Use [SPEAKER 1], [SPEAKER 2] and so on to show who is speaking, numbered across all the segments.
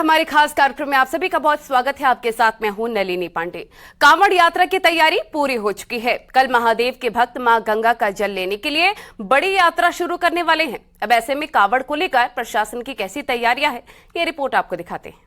[SPEAKER 1] हमारे खास कार्यक्रम में आप सभी का बहुत स्वागत है। आपके साथ मैं हूं नलिनी पांडे। कांवड़ यात्रा की तैयारी पूरी हो चुकी है। कल महादेव के भक्त मां गंगा का जल लेने के लिए बड़ी यात्रा शुरू करने वाले हैं। अब ऐसे में कांवड़ को लेकर प्रशासन की कैसी तैयारियां हैं, ये रिपोर्ट आपको दिखाते हैं।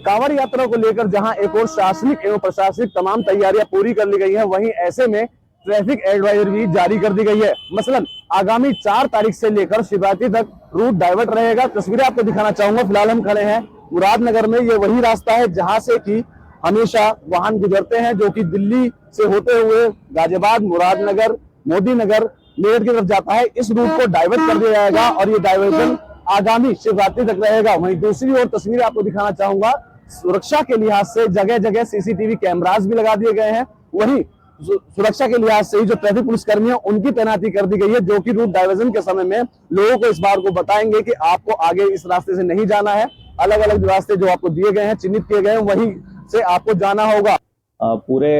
[SPEAKER 2] कांवड़ यात्रा को लेकर जहां एक और शासनिक एवं प्रशासनिक तमाम तैयारियां पूरी कर ली गई हैं, वहीं ऐसे में ट्रैफिक एडवाइजरी भी जारी कर दी गई है। मसलन आगामी 4 तारीख से लेकर शिवरात्रि तक रूट डाइवर्ट रहेगा। तस्वीरें आपको दिखाना चाहूंगा। फिलहाल हम खड़े हैं मुरादनगर में। ये वही रास्ता है जहां से कि हमेशा वाहन गुजरते हैं, जो कि दिल्ली से होते हुए गाजियाबाद, मुरादनगर, मोदी नगर, मेरठ की तरफ जाता है। इस रूट को डाइवर्ट कर दिया जाएगा और ये डाइवर्जन आगामी शिवरात्रि तक रहेगा। वहीं दूसरी ओर तस्वीरें आपको दिखाना चाहूंगा। सुरक्षा के लिहाज से जगह जगह सीसीटीवी कैमरास भी लगा दिए गए हैं। वहीं सुरक्षा के लिहाज से ही जो ट्रैफिक पुलिसकर्मी है उनकी तैनाती कर दी गई है, जो कि रूट डाइवर्जन के समय में लोगों को इस बार को बताएंगे कि आपको आगे इस रास्ते से नहीं जाना है। अलग अलग रास्ते जो आपको दिए गए हैं, चिन्हित किए गए हैं, वहीं से आपको जाना होगा।
[SPEAKER 3] पूरे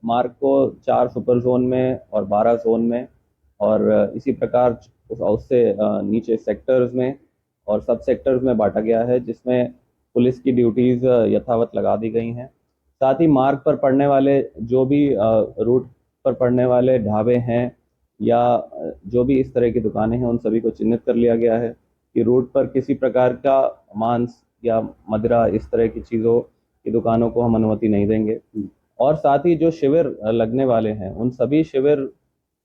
[SPEAKER 3] मार्ग को 4 सुपर जोन में और 12 जोन में और इसी प्रकार उससे नीचे सेक्टर्स में और सब सेक्टर्स में बांटा गया है, जिसमें पुलिस की ड्यूटीज यथावत लगा दी गई हैं। साथ ही मार्ग पर पड़ने वाले जो भी रूट पर पड़ने वाले ढाबे हैं या जो भी इस तरह की दुकानें हैं, उन सभी को चिन्हित कर लिया गया है कि रूट पर किसी प्रकार का मांस या मदिरा इस तरह की चीज़ों की दुकानों को हम अनुमति नहीं देंगे। और साथ ही जो शिविर लगने वाले हैं, उन सभी शिविर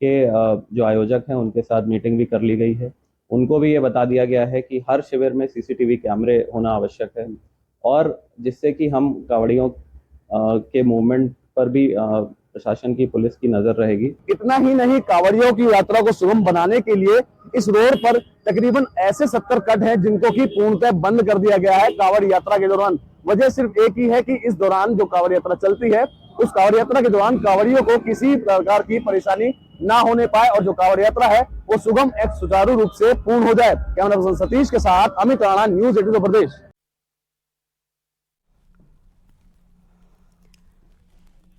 [SPEAKER 3] के जो आयोजक हैं उनके साथ मीटिंग भी कर ली गई है। उनको भी ये बता दिया गया है कि हर शिविर में सीसीटीवी कैमरे होना आवश्यक है, और जिससे कि हम कांवड़ियों के मूवमेंट पर भी प्रशासन की, पुलिस की नजर रहेगी।
[SPEAKER 2] इतना ही नहीं, कांवड़ियों की यात्रा को सुगम बनाने के लिए इस रोड पर तकरीबन ऐसे 70 कट हैं जिनको कि पूर्णतः बंद कर दिया गया है कांवड़ यात्रा के दौरान। वजह सिर्फ एक ही है कि इस दौरान जो कांवड़ यात्रा चलती है, उस कांवड़ यात्रा के दौरान कांवड़ियों को किसी प्रकार की परेशानी ना होने पाए और जो कांवड़ यात्रा है वो सुगम एवं सुचारू रूप से पूर्ण हो जाए। कैमरा पर्सन सतीश के साथ अमित राणा, न्यूज़ 18 उत्तर प्रदेश।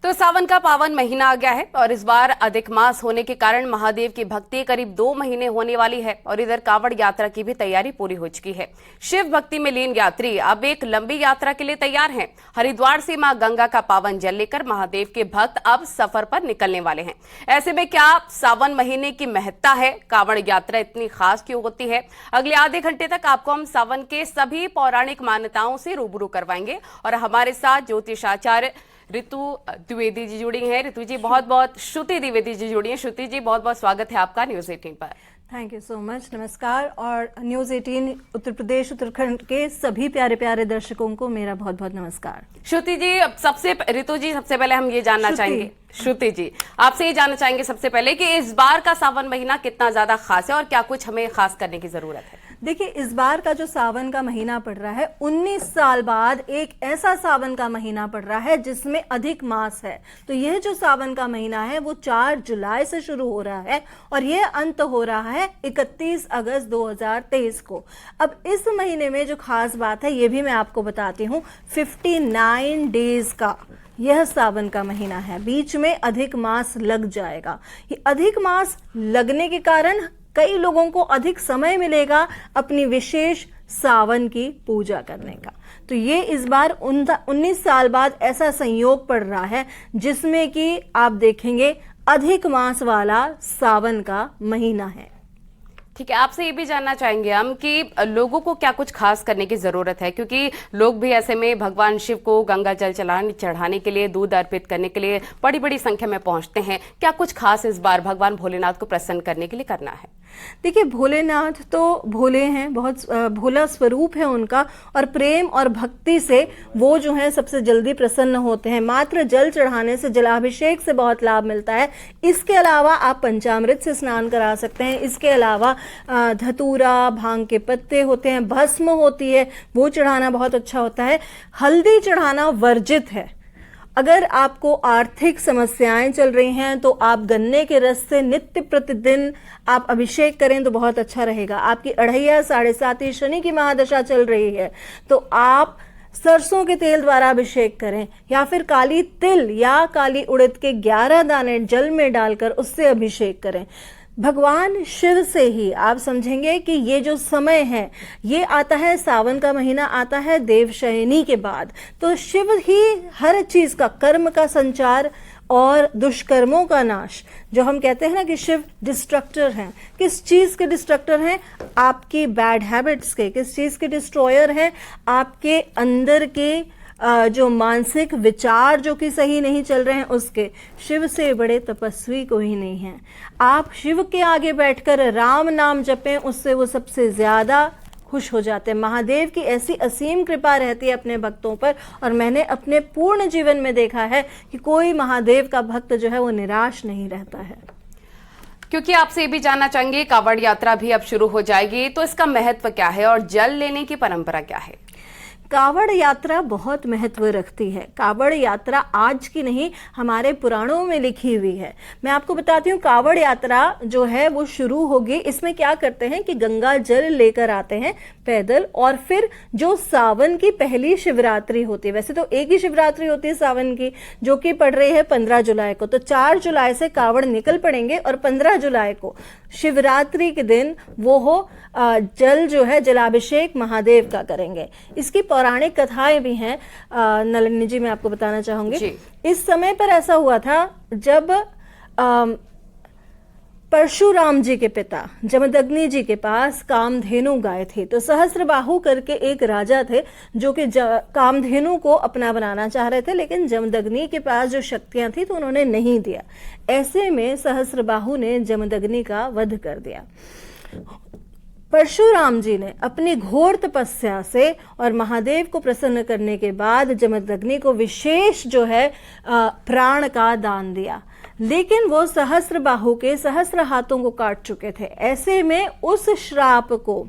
[SPEAKER 1] तो सावन का पावन महीना आ गया है और इस बार अधिक मास होने के कारण महादेव की भक्ति करीब 2 महीने होने वाली है और इधर कांवड़ यात्रा की भी तैयारी पूरी हो चुकी है। शिव भक्ति में लीन यात्री अब एक लंबी यात्रा के लिए तैयार हैं। हरिद्वार से मां गंगा का पावन जल लेकर महादेव के भक्त अब सफर पर निकलने वाले हैं। ऐसे में क्या सावन महीने की महत्ता है, कांवड़ यात्रा इतनी खास क्यों होती है? अगले आधे घंटे तक आपको हम सावन के सभी पौराणिक मान्यताओं से रूबरू करवाएंगे और हमारे साथ ज्योतिषाचार्य ऋतु द्विवेदी जी जुड़ी हैं। ऋतु जी बहुत बहुत, श्रुति द्विवेदी जी जुड़ी हैं। श्रुति जी बहुत बहुत स्वागत है आपका न्यूज़ 18 पर।
[SPEAKER 4] Thank you so much. नमस्कार। और न्यूज़ 18 उत्तर प्रदेश उत्तराखंड के सभी प्यारे प्यारे दर्शकों को मेरा बहुत बहुत नमस्कार।
[SPEAKER 1] श्रुति जी ऋतु जी सबसे पहले हम ये जानना चाहेंगे, श्रुति जी आपसे ये जानना चाहेंगे सबसे पहले कि इस बार का सावन महीना कितना ज्यादा खास है और क्या कुछ हमें खास करने की जरूरत है?
[SPEAKER 4] देखिए, इस बार का जो सावन का महीना पड़ रहा है, 19 साल बाद एक ऐसा सावन का महीना पड़ रहा है जिसमें अधिक मास है। तो यह जो सावन का महीना है वो 4 जुलाई से शुरू हो रहा है और यह अंत हो रहा है 31 अगस्त 2023 को। अब इस महीने में जो खास बात है ये भी मैं आपको बताती हूँ। 59 डेज का यह सावन का महीना है, बीच में अधिक मास लग जाएगा। ये अधिक मास लगने के कारण कई लोगों को अधिक समय मिलेगा अपनी विशेष सावन की पूजा करने का। तो ये इस बार 19 साल बाद ऐसा संयोग पड़ रहा है जिसमें कि आप देखेंगे अधिक मास वाला सावन का महीना है।
[SPEAKER 1] ठीक है, आपसे ये भी जानना चाहेंगे हम कि लोगों को क्या कुछ खास करने की जरूरत है, क्योंकि लोग भी ऐसे में भगवान शिव को गंगा जल चढ़ाने के लिए, दूध अर्पित करने के लिए बड़ी बड़ी संख्या में पहुंचते हैं। क्या कुछ खास इस बार भगवान भोलेनाथ को प्रसन्न करने के लिए करना है?
[SPEAKER 4] देखिए, भोलेनाथ तो भोले हैं, बहुत भोला स्वरूप है उनका, और प्रेम और भक्ति से वो जो है सबसे जल्दी प्रसन्न होते हैं। मात्र जल चढ़ाने से, जलाभिषेक से बहुत लाभ मिलता है। इसके अलावा आप पंचामृत से स्नान करा सकते हैं। इसके अलावा धतूरा, भांग के पत्ते होते हैं, भस्म होती है, वो चढ़ाना बहुत अच्छा होता है। हल्दी चढ़ाना वर्जित है। अगर आपको आर्थिक समस्याएं चल रही हैं तो आप गन्ने के रस से नित्य प्रतिदिन आप अभिषेक करें तो बहुत अच्छा रहेगा। आपकी अढ़ैया 7.5 शनि की महादशा चल रही है तो आप सरसों के तेल द्वारा अभिषेक करें, या फिर काली तिल या काली उड़द के 11 दाने जल में डालकर उससे अभिषेक करें। भगवान शिव से ही आप समझेंगे कि ये जो समय है ये आता है, सावन का महीना आता है देवशयनी के बाद। तो शिव ही हर चीज का, कर्म का संचार और दुष्कर्मों का नाश, जो हम कहते हैं ना कि शिव डिस्ट्रक्टर हैं। किस चीज के डिस्ट्रक्टर हैं? आपकी बैड हैबिट्स के। किस चीज के डिस्ट्रॉयर हैं? आपके अंदर के जो मानसिक विचार जो कि सही नहीं चल रहे हैं उसके। शिव से बड़े तपस्वी कोई नहीं है। आप शिव के आगे बैठकर राम नाम जपें, उससे वो सबसे ज्यादा खुश हो जाते हैं। महादेव की ऐसी असीम कृपा रहती है अपने भक्तों पर, और मैंने अपने पूर्ण जीवन में देखा है कि कोई महादेव का भक्त जो है वो निराश नहीं रहता है।
[SPEAKER 1] क्योंकि आपसे ये भी जानना चाहेंगे, कावड़ यात्रा भी अब शुरू हो जाएगी, तो इसका महत्व क्या है और जल लेने की परंपरा क्या है?
[SPEAKER 4] कावड़ यात्रा बहुत महत्व रखती है। कावड़ यात्रा आज की नहीं, हमारे पुराणों में लिखी हुई है। मैं आपको बताती हूँ, कावड़ यात्रा जो है वो शुरू होगी। इसमें क्या करते हैं कि गंगा जल लेकर आते हैं पैदल, और फिर जो सावन की पहली शिवरात्रि होती है, वैसे तो एक ही शिवरात्रि होती है सावन की, जो कि पड़ रही है 15 जुलाई को, तो 4 जुलाई से कावड़ निकल पड़ेंगे और 15 जुलाई को शिवरात्रि के दिन वो जल जो है जलाभिषेक महादेव का करेंगे। इसकी पौराणिक कथाएं भी हैं। नलिनी जी, मैं आपको बताना चाहूंगी, इस समय पर ऐसा हुआ था जब परशुराम जी के पिता जमदग्नि जी के पास कामधेनु गाय थी। तो सहस्त्रबाहु करके एक राजा थे जो कि कामधेनु को अपना बनाना चाह रहे थे, लेकिन जमदग्नि के पास जो शक्तियां थी तो उन्होंने नहीं दिया। ऐसे में सहस्त्रबाहु ने जमदग्नि का वध कर दिया। परशुराम जी ने अपनी घोर तपस्या से और महादेव को प्रसन्न करने के बाद जमदग्नि को विशेष जो है प्राण का दान दिया, लेकिन वो सहस्त्रबाहु के सहस्त्र हाथों को काट चुके थे। ऐसे में उस श्राप को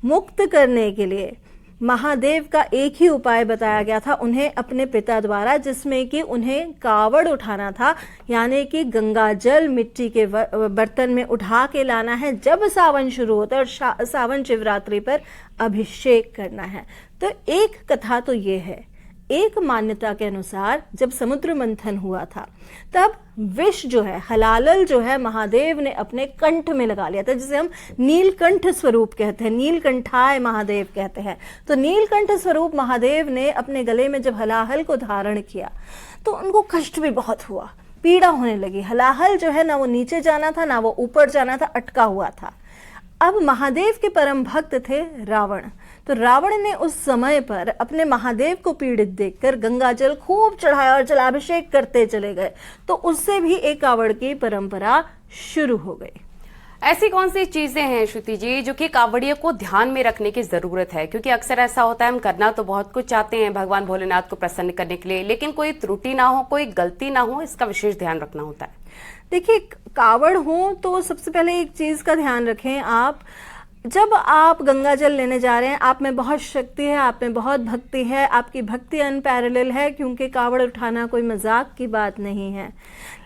[SPEAKER 4] मुक्त करने के लिए महादेव का एक ही उपाय बताया गया था उन्हें अपने पिता द्वारा, जिसमें कि उन्हें कावड़ उठाना था, यानी कि गंगा जल मिट्टी के बर्तन में उठा के लाना है जब सावन शुरू होता है, और सावन शिवरात्रि पर अभिषेक करना है। तो एक कथा तो ये है। एक मान्यता के अनुसार जब समुद्र मंथन हुआ था तब विष जो है, हलालल जो है, महादेव ने अपने कंठ में लगा लिया था, जिसे हम नीलकंठ स्वरूप कहते हैं, नीलकंठाय महादेव कहते हैं। तो नीलकंठ स्वरूप महादेव ने अपने गले में जब हलाहल को धारण किया तो उनको कष्ट भी बहुत हुआ, पीड़ा होने लगी। हलाहल जो है ना वो नीचे जाना था ना वो ऊपर जाना था, अटका हुआ था। अब महादेव के परम भक्त थे रावण। तो रावण ने उस समय पर अपने महादेव को पीड़ित देखकर गंगा जल खूब चढ़ाया और जलाभिषेक करते चले गए। तो उससे भी एक कावड़ की परंपरा शुरू हो गई।
[SPEAKER 1] ऐसी कौन सी चीजें हैं श्रुति जी जो कि कावड़ियों को ध्यान में रखने की जरूरत है? क्योंकि अक्सर ऐसा होता है, हम करना तो बहुत कुछ चाहते हैं भगवान भोलेनाथ को प्रसन्न करने के लिए, लेकिन कोई त्रुटि ना हो, कोई गलती ना हो, इसका विशेष ध्यान रखना होता है।
[SPEAKER 4] देखिए, कावड़ हो तो सबसे पहले एक चीज का ध्यान रखें, आप जब आप गंगा जल लेने जा रहे हैं, आप में बहुत शक्ति है, आप में बहुत भक्ति है, आपकी भक्ति अनपैरेलल है, क्योंकि कावड़ उठाना कोई मजाक की बात नहीं है।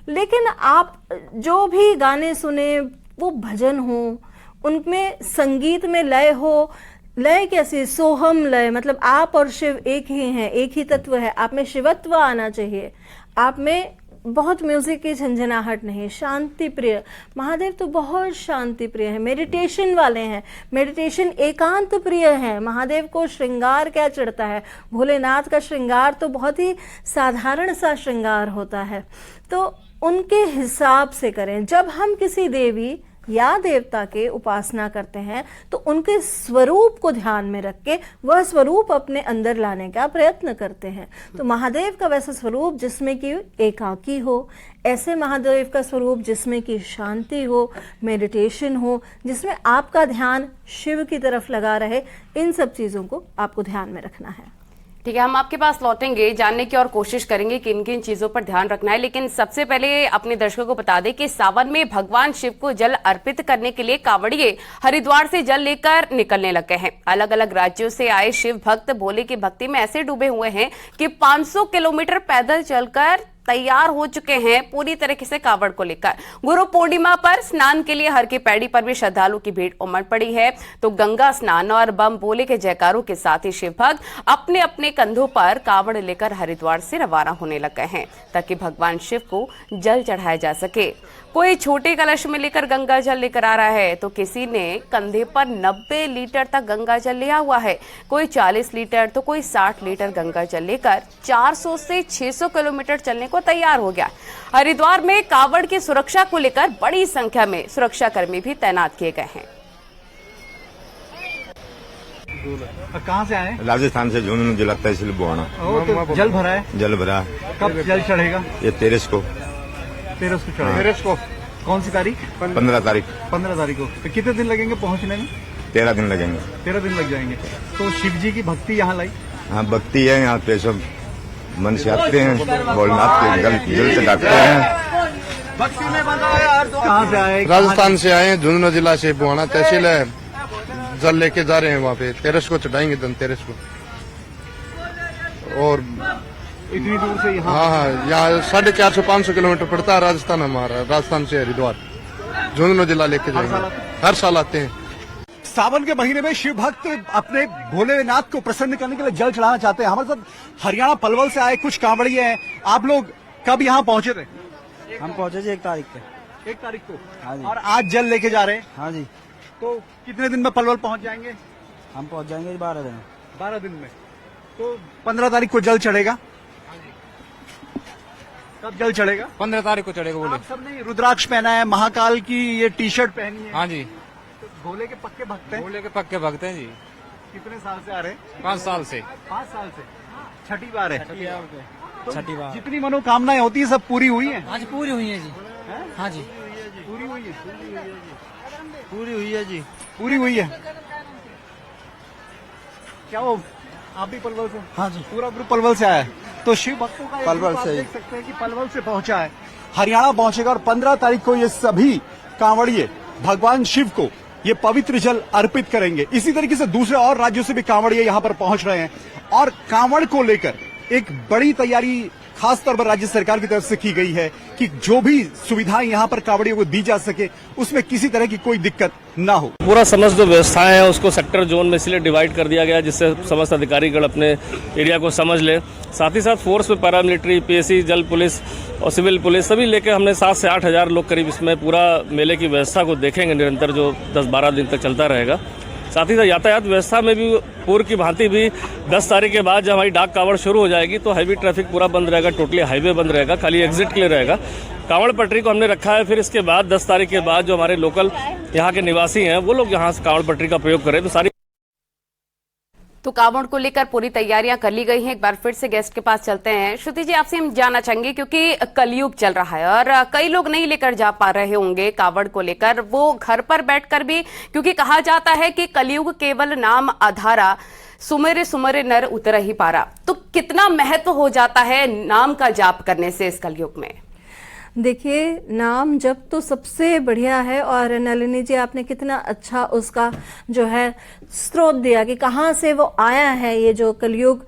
[SPEAKER 4] लेकिन आप जो भी गाने सुने वो भजन हो, उनमें संगीत में लय हो। लय कैसी? सोहम लय, मतलब आप और शिव एक ही हैं, एक ही तत्व है। आप में शिवत्व आना चाहिए, आप में बहुत म्यूजिक की झंझनाहट नहीं, शांति प्रिय। महादेव तो बहुत शांति प्रिय है, मेडिटेशन वाले हैं, मेडिटेशन एकांत प्रिय है। महादेव को श्रृंगार क्या चढ़ता है? भोलेनाथ का श्रृंगार तो बहुत ही साधारण सा श्रृंगार होता है। तो उनके हिसाब से करें। जब हम किसी देवी या देवता के उपासना करते हैं तो उनके स्वरूप को ध्यान में रख के वह स्वरूप अपने अंदर लाने का प्रयत्न करते हैं। तो महादेव का वैसा स्वरूप जिसमें कि एकाकी हो, ऐसे महादेव का स्वरूप जिसमें कि शांति हो, मेडिटेशन हो, जिसमें आपका ध्यान शिव की तरफ लगा रहे, इन सब चीजों को आपको ध्यान में रखना है।
[SPEAKER 1] ठीक है, हम आपके पास लौटेंगे, जानने की और कोशिश करेंगे कि किन किन चीजों पर ध्यान रखना है, लेकिन सबसे पहले अपने दर्शकों को बता दें कि सावन में भगवान शिव को जल अर्पित करने के लिए कावड़िए हरिद्वार से जल लेकर निकलने लगे हैं। अलग अलग राज्यों से आए शिव भक्त भोले की भक्ति में ऐसे डूबे हुए हैं कि 500 किलोमीटर पैदल चलकर तैयार हो चुके हैं पूरी तरीके से कावड़ को लेकर। गुरु पूर्णिमा पर स्नान के लिए हर की पैड़ी पर भी श्रद्धालु की भीड़ उमड़ पड़ी है। तो गंगा स्नान और बम बोले के जयकारों के साथ ही शिव भक्त अपने अपने कंधों पर कावड़ लेकर हरिद्वार से रवाना होने लगे हैं ताकि भगवान शिव को जल चढ़ाया जा सके। कोई छोटे कलश में लेकर गंगा जल लेकर आ रहा है तो किसी ने कंधे पर 90 लीटर तक गंगा जल लिया हुआ है। कोई 40 लीटर तो कोई 60 लीटर गंगा जल लेकर 400 से 600 किलोमीटर चलने को तैयार हो गया। हरिद्वार में कावड़ की सुरक्षा को लेकर बड़ी संख्या में सुरक्षाकर्मी भी तैनात किए गए हैं।
[SPEAKER 5] कहाँ से आए?
[SPEAKER 6] राजस्थान से झुंझुनू जिला तहसील बुआना।
[SPEAKER 5] तो जल भरा है?
[SPEAKER 6] जल भरा है।
[SPEAKER 5] कब जल चढ़ेगा?
[SPEAKER 6] ये 13 को।
[SPEAKER 5] 13 को चढ़ेगा। 13 को कौन सी तारीख?
[SPEAKER 6] 15 तारीख।
[SPEAKER 5] 15 तारीख को। तो कितने दिन लगेंगे पहुँचने में?
[SPEAKER 6] 13 दिन लगेंगे।
[SPEAKER 5] 13 दिन लग जाएंगे। तो शिव जी की भक्ति यहाँ लाई?
[SPEAKER 6] हाँ, भक्ति है यहाँ पे, सब मन से आते हैं, भोलेनाथ के जल चढ़ाते हैं।
[SPEAKER 5] कहाँ से आए?
[SPEAKER 7] राजस्थान से आए हैं, झुंझुनू जिला से बुआना तहसील है। जल लेके जा रहे हैं वहाँ पे, 13 को चढ़ाएंगे धनतेरस को। और
[SPEAKER 5] इतनी दूर से यहाँ?
[SPEAKER 7] हाँ, यहाँ 450-500 किलोमीटर पड़ता है राजस्थान हमारा, राजस्थान से हरिद्वार झुंझुनू जिला लेके जाएंगे। हर साल आते हैं।
[SPEAKER 5] सावन के महीने में शिव भक्त अपने भोलेनाथ को प्रसन्न करने के लिए जल चढ़ाना चाहते हैं। हमारे साथ हरियाणा पलवल से आए कुछ कांवड़िए हैं। आप लोग कब यहाँ पहुंचे थे?
[SPEAKER 8] हम पहुंचे जी 1 तारीख पे।
[SPEAKER 5] 1 तारीख को?
[SPEAKER 8] हाँ जी।
[SPEAKER 5] और आज जल लेके जा रहे हैं?
[SPEAKER 8] हाँ जी।
[SPEAKER 5] तो कितने दिन में पलवल पहुंच जाएंगे?
[SPEAKER 8] हम पहुंच जाएंगे 12 दिन।
[SPEAKER 5] 12 दिन में। तो 15 तारीख को जल चढ़ेगा? कब जल चढ़ेगा?
[SPEAKER 9] 15 तारीख को चढ़ेगा बोले।
[SPEAKER 5] आप सबने रुद्राक्ष पहना है, महाकाल की ये टी शर्ट पहनी है।
[SPEAKER 9] हाँ जी।
[SPEAKER 5] तो भोले के पक्के भक्त हैं?
[SPEAKER 9] भोले के पक्के भक्त हैं जी।
[SPEAKER 5] कितने साल से आ रहे हैं?
[SPEAKER 9] 5 साल से।
[SPEAKER 5] 5 साल से। छठी बार है? तो
[SPEAKER 8] छठी बार।
[SPEAKER 5] जितनी मनोकामनाएं होती है सब पूरी हुई है?
[SPEAKER 8] हाँ जी, पूरी हुई है जी। हाँ जी,
[SPEAKER 5] पूरी हुई है।
[SPEAKER 8] पूरी हुई है जी।
[SPEAKER 5] पूरी हुई है। क्या वो आप भी पलवल से?
[SPEAKER 8] हाँ जी।
[SPEAKER 5] पूरा ग्रुप पलवल से आया है। तो शिव भक्तों का
[SPEAKER 8] पलवल
[SPEAKER 5] आप
[SPEAKER 8] से ही।
[SPEAKER 5] देख सकते हैं कि पलवल से पहुंचा है, हरियाणा पहुंचेगा और 15 तारीख को ये सभी कांवड़िए भगवान शिव को ये पवित्र जल अर्पित करेंगे। इसी तरीके से दूसरे और राज्यों से भी कांवड़िए यहाँ पर पहुंच रहे हैं और कांवड़ को लेकर एक बड़ी तैयारी खास तौर पर राज्य सरकार की तरफ से की गई है कि जो भी सुविधाएं यहाँ पर कांवड़ियों को दी जा सके उसमें किसी तरह की कोई दिक्कत ना हो।
[SPEAKER 10] पूरा समस्त जो व्यवस्थाएं हैं उसको सेक्टर जोन में इसलिए डिवाइड कर दिया गया जिससे समस्त अधिकारीगण अपने एरिया को समझ ले। साथ ही साथ फोर्स में पैरामिलिट्री, पीएसी, जल पुलिस और सिविल पुलिस सभी लेकर हमने 7 से 8 हज़ार लोग करीब इसमें पूरा मेले की व्यवस्था को देखेंगे निरंतर, जो 10-12 दिन तक चलता रहेगा। साथ ही साथ यातायात व्यवस्था में भी पूर्व की भांति भी 10 तारीख के बाद जब हमारी डाक कावड़ शुरू हो जाएगी तो हैवी ट्रैफिक पूरा बंद रहेगा, टोटली हाईवे बंद रहेगा, खाली एग्जिट के लिए रहेगा। कावड़ पटरी को हमने रखा है, फिर इसके बाद 10 तारीख के बाद जो हमारे लोकल यहाँ के निवासी हैं वो लोग यहाँ से कावड़ पटरी का प्रयोग करें। तो सारी
[SPEAKER 1] तो कावड़ को लेकर पूरी तैयारियां कर ली गई हैं। एक बार फिर से गेस्ट के पास चलते हैं। श्रुति जी, आपसे हम जानना चाहेंगे क्योंकि कलयुग चल रहा है और कई लोग नहीं लेकर जा पा रहे होंगे कावड़ को लेकर, वो घर पर बैठकर भी, क्योंकि कहा जाता है कि कलयुग केवल नाम आधारा, सुमेरे सुमेरे नर उतर ही पारा। तो कितना महत्व हो जाता है नाम का जाप करने से इस कलयुग में?
[SPEAKER 4] देखिए, नाम जप तो सबसे बढ़िया है और नलिनी जी आपने कितना अच्छा उसका जो है स्रोत दिया कि कहाँ से वो आया है। ये जो कलयुग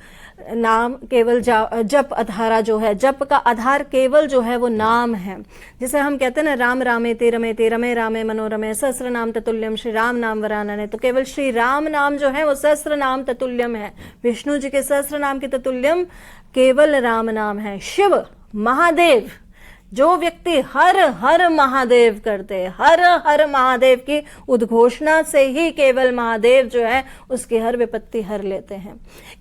[SPEAKER 4] नाम केवल जप आधारा जो है, जप का आधार केवल जो है वो नाम है। जैसे हम कहते हैं ना, राम रामेति रमेति रमे रामे मनोरमे सहस्र नाम ततुल्यम श्री राम नाम वरानने। तो केवल श्री राम नाम जो है वो सहस्र नाम ततुल्यम है। विष्णु जी के सहस्र नाम के ततुल्यम केवल राम नाम है। शिव महादेव, जो व्यक्ति हर हर महादेव करते, हर हर महादेव की उद्घोषणा से ही केवल महादेव जो है उसकी हर विपत्ति हर लेते हैं।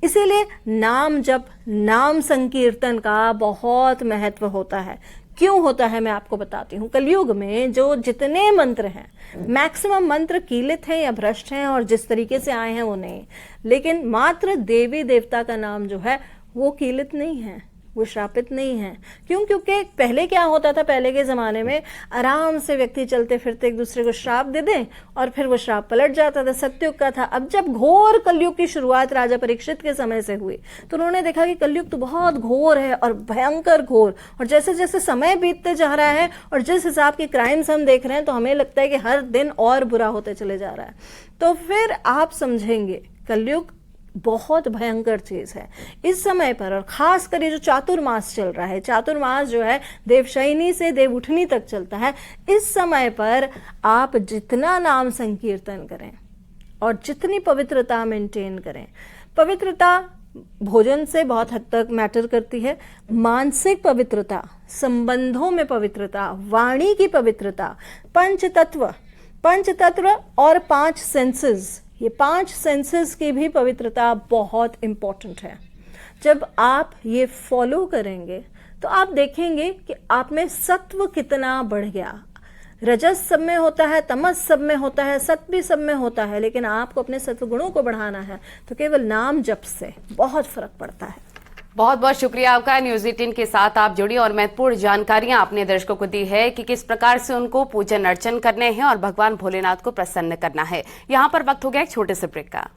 [SPEAKER 4] इसीलिए नाम जप, नाम संकीर्तन का बहुत महत्व होता है। क्यों होता है मैं आपको बताती हूँ। कलयुग में जो जितने मंत्र हैं, मैक्सिमम मंत्र कीलित हैं या भ्रष्ट हैं और जिस तरीके से आए हैं वो नहीं, लेकिन मात्र देवी देवता का नाम जो है वो कीलित नहीं है, वो श्रापित नहीं है। क्यों? क्योंकि पहले क्या होता था, पहले के जमाने में आराम से व्यक्ति चलते फिरते एक दूसरे को श्राप दे दें और फिर वो श्राप पलट जाता था, सत्युग का था। अब जब घोर कलयुग की शुरुआत राजा परीक्षित के समय से हुई तो उन्होंने देखा कि कलयुग तो बहुत घोर है और भयंकर घोर, और जैसे जैसे समय बीतते जा रहा है और जिस हिसाब की क्राइम्स हम देख रहे हैं तो हमें लगता है कि हर दिन और बुरा होते चले जा रहा है। तो फिर आप समझेंगे कलयुग बहुत भयंकर चीज है इस समय पर। और खास कर ये जो चातुर्मास चल रहा है, चातुर्मास जो है देवशयनी से देवउठनी तक चलता है, इस समय पर आप जितना नाम संकीर्तन करें और जितनी पवित्रता मेंटेन करें, पवित्रता भोजन से बहुत हद तक मैटर करती है, मानसिक पवित्रता संबंधों में पवित्रता, वाणी की पवित्रता, पंचतत्व और 5 सेंसेस, ये 5 सेंसेस की भी पवित्रता बहुत इंपॉर्टेंट है। जब आप ये फॉलो करेंगे तो आप देखेंगे कि आप में सत्व कितना बढ़ गया। रजस सब में होता है, तमस सब में होता है, सत्व भी सब में होता है, लेकिन आपको अपने सत्व गुणों को बढ़ाना है तो केवल नाम जप से बहुत फर्क पड़ता है।
[SPEAKER 1] बहुत बहुत शुक्रिया आपका। न्यूज़ 18 के साथ आप जुड़ी और महत्वपूर्ण जानकारियां आपने दर्शकों को दी है कि किस प्रकार से उनको पूजन अर्चन करने हैं और भगवान भोलेनाथ को प्रसन्न करना है। यहाँ पर वक्त हो गया एक छोटे से ब्रेक का।